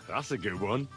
That's a good one.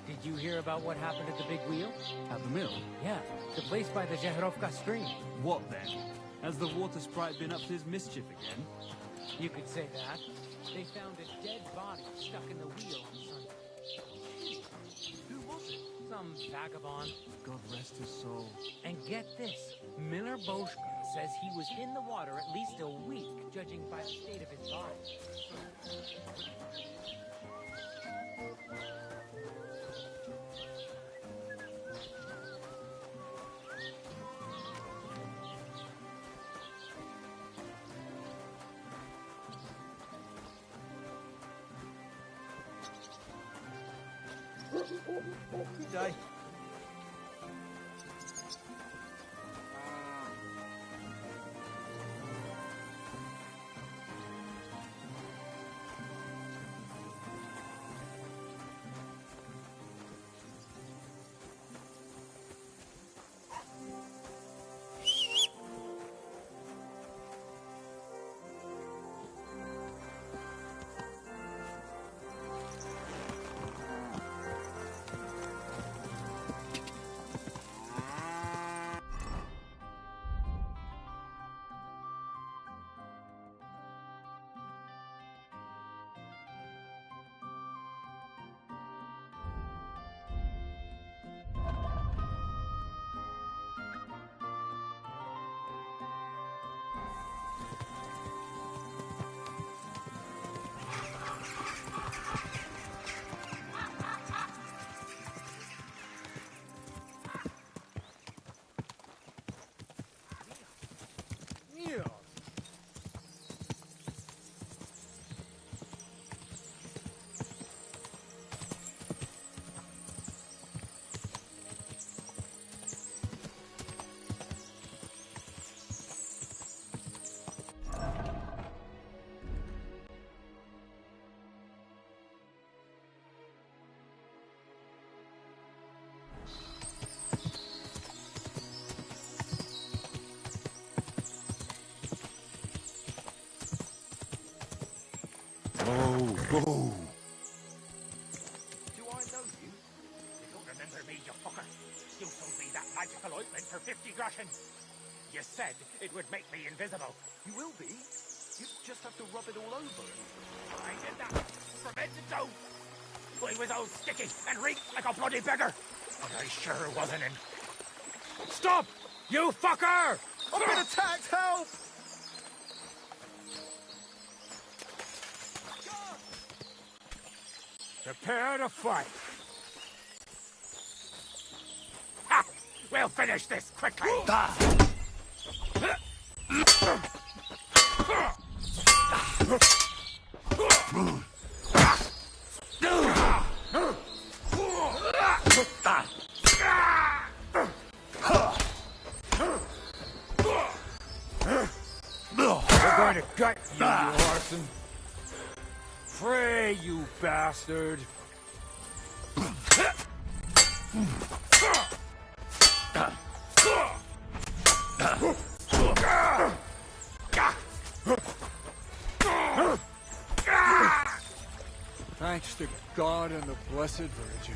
Did you hear about what happened at the big wheel? At the mill? Yeah, the place by the Zhehrovka stream. What then? Has the water sprite been up to his mischief again? You could say that. They found a dead body stuck in the wheel on Sunday. Who was it? Some vagabond. God rest his soul. And get this, Miller Boschka says he was in the water at least a week, judging by the state of his body. Good day. Whoa. Do I know you? You don't remember me, you fucker. You sold me that magical ointment for 50 groschen. You said it would make me invisible. You will be. You just have to rub it all over. I did that from head to toe. I was all sticky and reeked like a bloody beggar. But I sure wasn't in. Stop! You fucker! I've been attacked! Help! Prepare to fight. Ha! We'll finish this quickly. We're going to gut you, you arson. Pray, you bastard. Thanks to God and the Blessed Virgin.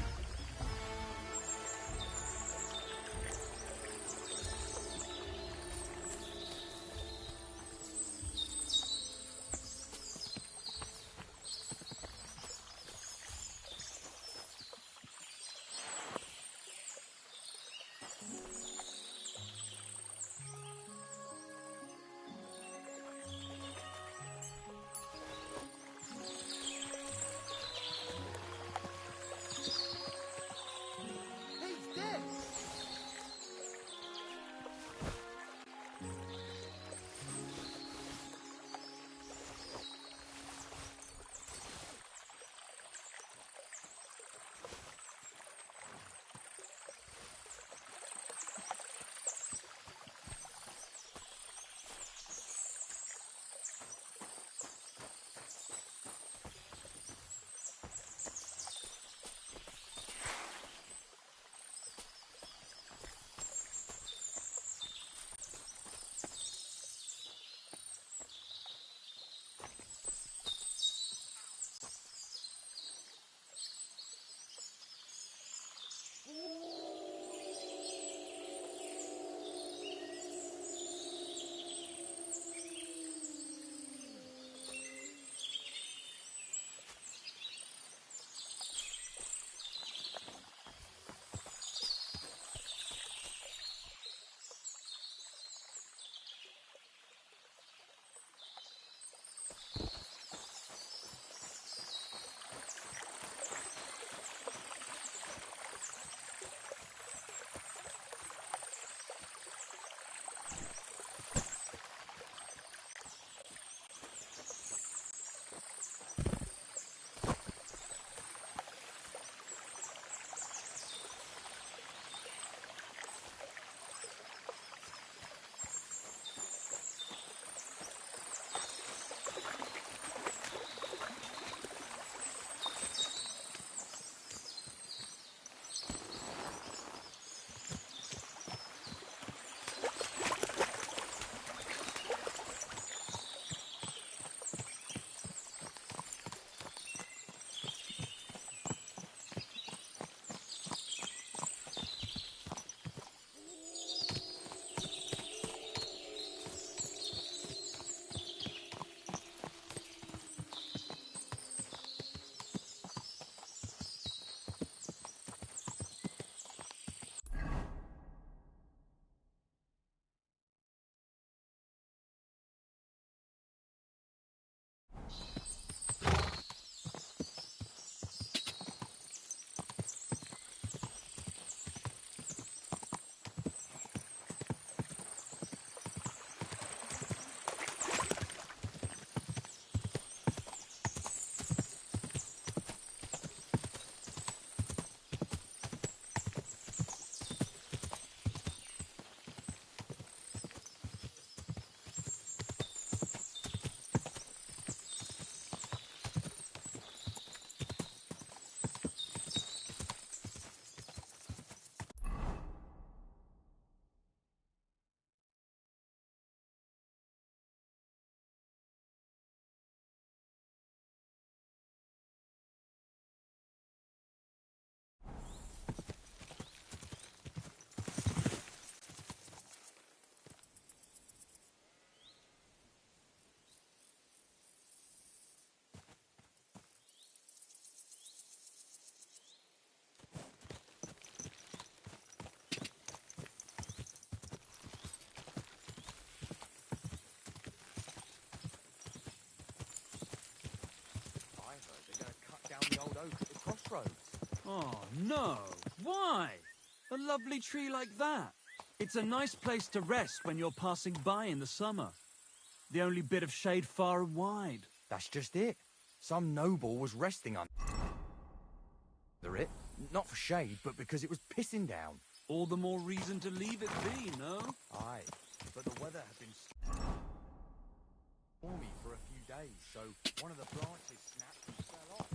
crossroads. Oh, no. Why? A lovely tree like that. It's a nice place to rest when you're passing by in the summer. The only bit of shade far and wide. That's just it. Some noble was resting under it. Not for shade, but because it was pissing down. All the more reason to leave it be, no? Aye, but the weather had been stormy for a few days, so one of the branches snapped and fell off.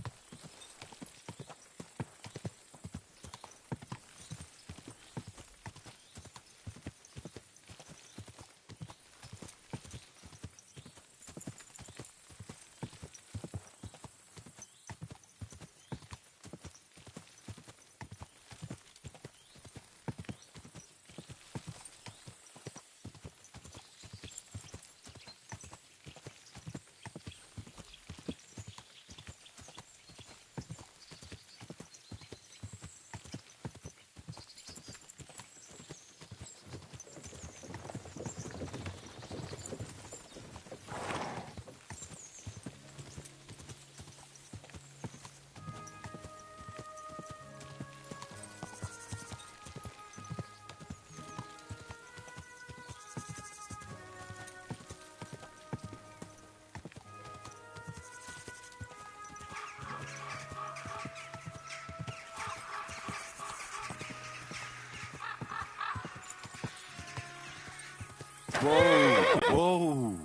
Whoa! Whoa!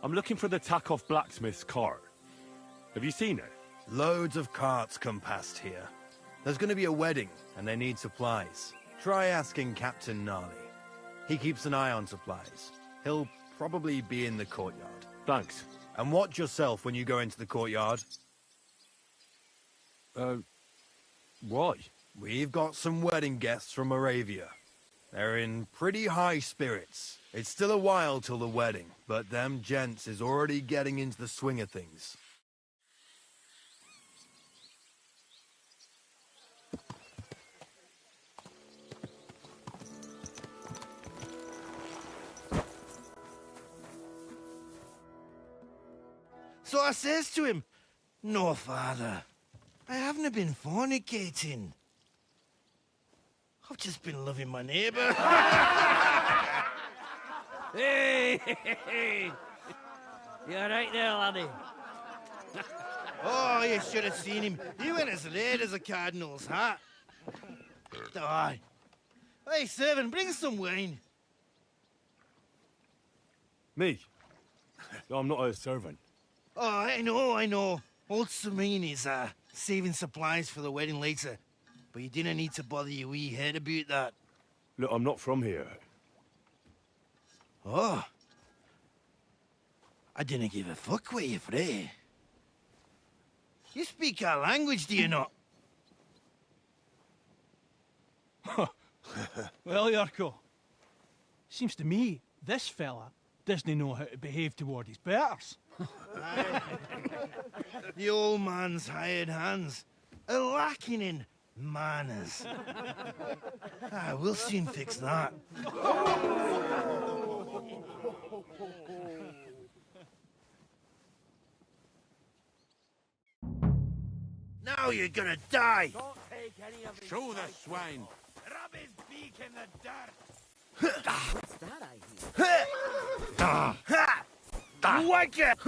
I'm looking for the Takoff blacksmith's cart. Have you seen it? Loads of carts come past here. There's going to be a wedding, and they need supplies. Try asking Captain Gnarly. He keeps an eye on supplies. He'll probably be in the courtyard. Thanks. And watch yourself when you go into the courtyard. Why? We've got some wedding guests from Moravia. They're in pretty high spirits. It's still a while till the wedding, but them gents is already getting into the swing of things. So I says to him, "No, father, I haven't been fornicating. I've just been loving my neighbour." Hey! You alright there, laddie? Oh, you should have seen him. He went as red as a cardinal's hat. Aye. Hey, servant, bring some wine. Me? I'm not a servant. Oh, I know. Old Samine is saving supplies for the wedding later. But you didn't need to bother your wee head about that. Look, I'm not from here. Oh. I didn't give a fuck what you pray. You speak our language, do you not? Well, Yarko, seems to me this fella doesn't know how to behave toward his betters. The old man's hired hands are lacking in manners. We'll soon fix that. Now you're gonna die! Don't take any of his Show the sight. swine. Rub his beak in the dirt. What's that I hear? Wake it!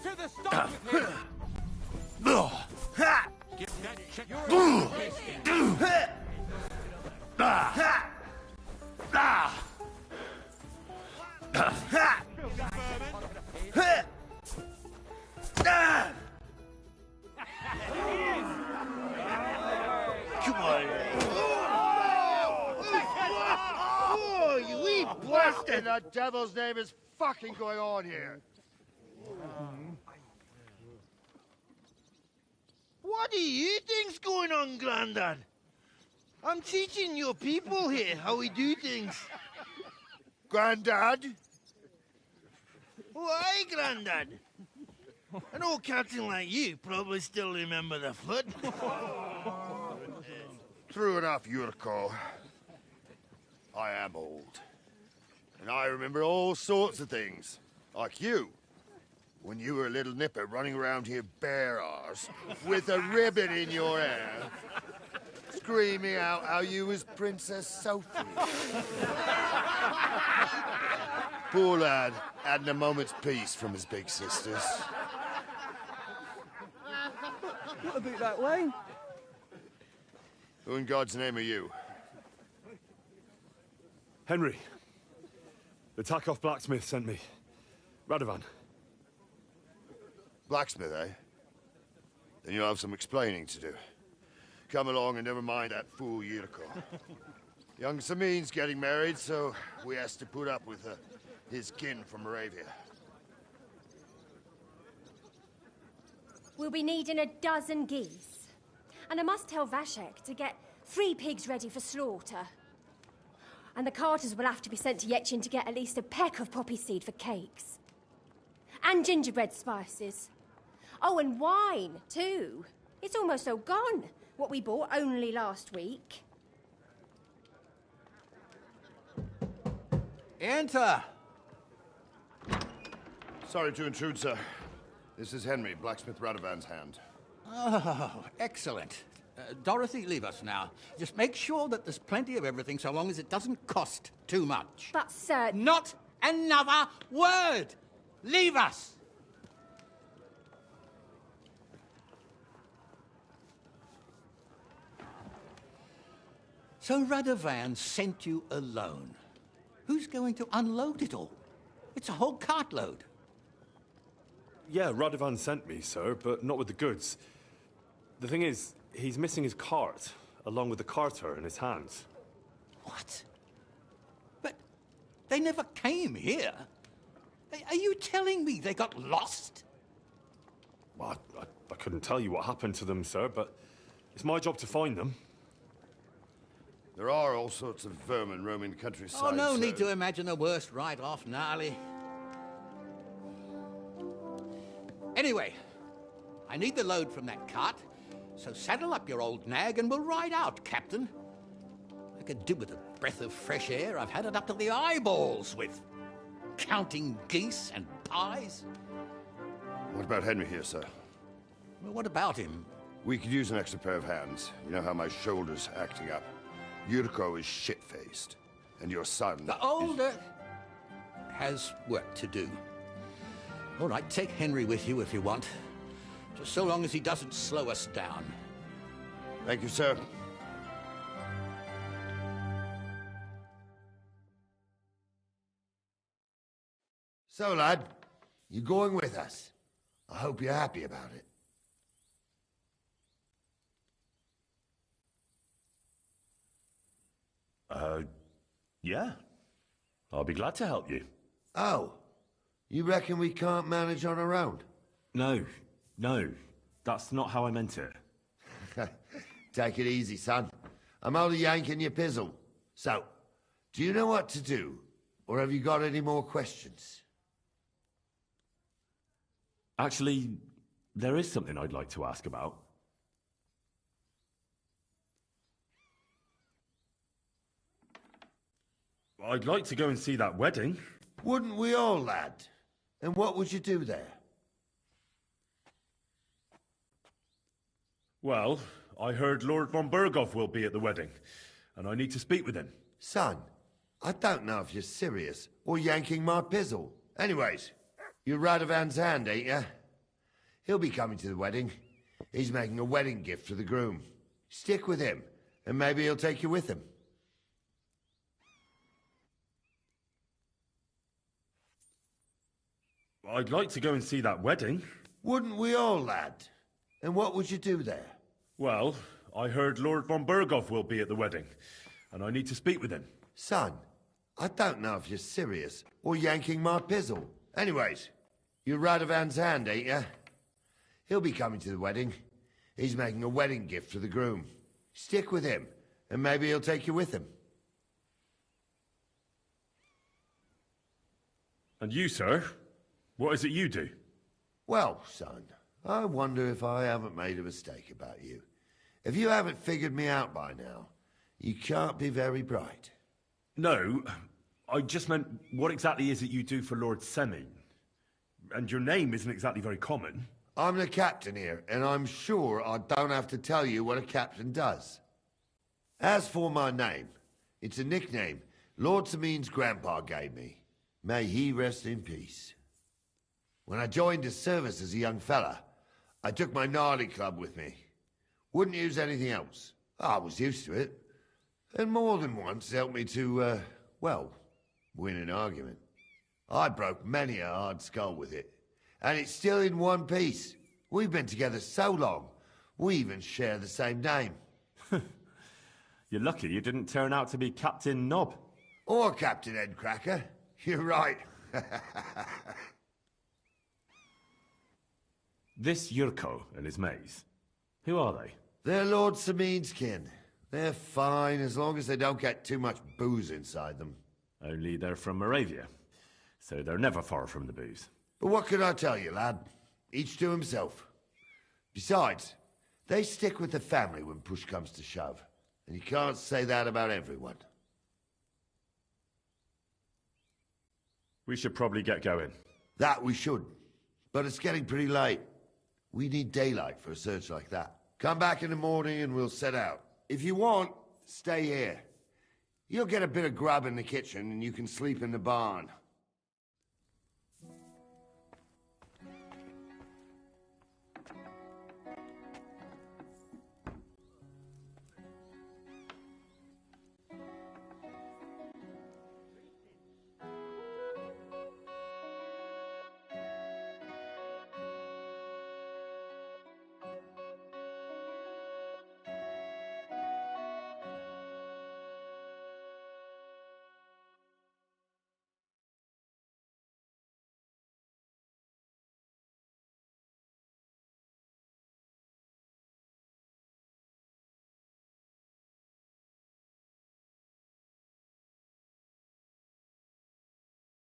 To the stop with him. Give that chicken. Come on. Oh, you wee bastard! What devil's name is fucking going on here? What do you think's going on, Grandad? I'm teaching your people here how we do things. Grandad? Why, Grandad? An old captain like you probably still remember the foot. True enough, Yuriko. I am old. And I remember all sorts of things. Like you. When you were a little nipper running around here bare arse, with a ribbon in your hair, screaming out how you was Princess Sophie. Poor lad, hadn't a moment's peace from his big sisters. What about that wine? Who in God's name are you? Henry. The Takeoff blacksmith sent me. Radovan. Blacksmith, eh? Then you'll have some explaining to do. Come along and never mind that fool Yuriko. Young Samin's getting married, so we has to put up with his kin from Moravia. We'll be needing a dozen geese. And I must tell Vashek to get 3 pigs ready for slaughter. And the carters will have to be sent to Yetchin to get at least a peck of poppy seed for cakes. And gingerbread spices. Oh, and wine, too. It's almost all gone, what we bought only last week. Enter! Sorry to intrude, sir. This is Henry, blacksmith Radovan's hand. Oh, excellent. Dorothy, leave us now. Just make sure that there's plenty of everything so long as it doesn't cost too much. But, sir... Not another word! Leave us! So Radovan sent you alone. Who's going to unload it all? It's a whole cartload. Yeah, Radovan sent me, sir, but not with the goods. The thing is, he's missing his cart, along with the carter in his hands. What? But they never came here. Are you telling me they got lost? Well, I couldn't tell you what happened to them, sir, but it's my job to find them. There are all sorts of vermin roaming the countryside. Oh, no need to imagine the worst right off, gnarly. Anyway, I need the load from that cart, so saddle up your old nag and we'll ride out, Captain. I could do with a breath of fresh air. I've had it up to the eyeballs with counting geese and pies. What about Henry here, sir? Well, what about him? We could use an extra pair of hands. You know how my shoulder's acting up. Yuriko is shit-faced, and your son... The older has work to do. All right, take Henry with you if you want. Just so long as he doesn't slow us down. Thank you, sir. So, lad, you going with us? I hope you're happy about it. Yeah. I'll be glad to help you. Oh, you reckon we can't manage on our own? No, that's not how I meant it. Take it easy, son. I'm only yanking your pizzle. So, do you know what to do? Or have you got any more questions? Actually, there is something I'd like to ask about. I'd like to go and see that wedding. Wouldn't we all, lad? And what would you do there? Well, I heard Lord von Berghoff will be at the wedding, and I need to speak with him. Son, I don't know if you're serious or yanking my pizzle. Anyways, you're Radovan's hand, ain't you? He'll be coming to the wedding. He's making a wedding gift for the groom. Stick with him, and maybe he'll take you with him. I'd like to go and see that wedding. Wouldn't we all, lad? And what would you do there? Well, I heard Lord von Berghoff will be at the wedding, and I need to speak with him. Son, I don't know if you're serious or yanking my pizzle. Anyways, you're Radovan's hand, ain't ya? He'll be coming to the wedding. He's making a wedding gift for the groom. Stick with him, and maybe he'll take you with him. And you, sir? What is it you do? Well, son, I wonder if I haven't made a mistake about you. If you haven't figured me out by now, you can't be very bright. No, I just meant, what exactly is it you do for Lord Semine? And your name isn't exactly very common. I'm the captain here, and I'm sure I don't have to tell you what a captain does. As for my name, it's a nickname Lord Semine's grandpa gave me. May he rest in peace. When I joined his service as a young fella, I took my gnarly club with me. Wouldn't use anything else. I was used to it. And more than once helped me to, well, win an argument. I broke many a hard skull with it. And it's still in one piece. We've been together so long, we even share the same name. You're lucky you didn't turn out to be Captain Knob. Or Captain Headcracker. You're right. This Yurko and his mates, who are they? They're Lord Semine's kin. They're fine as long as they don't get too much booze inside them. Only they're from Moravia, so they're never far from the booze. But what can I tell you, lad? Each to himself. Besides, they stick with the family when push comes to shove. And you can't say that about everyone. We should probably get going. That we should. But it's getting pretty late. We need daylight for a search like that. Come back in the morning and we'll set out. If you want, stay here. You'll get a bit of grub in the kitchen and you can sleep in the barn.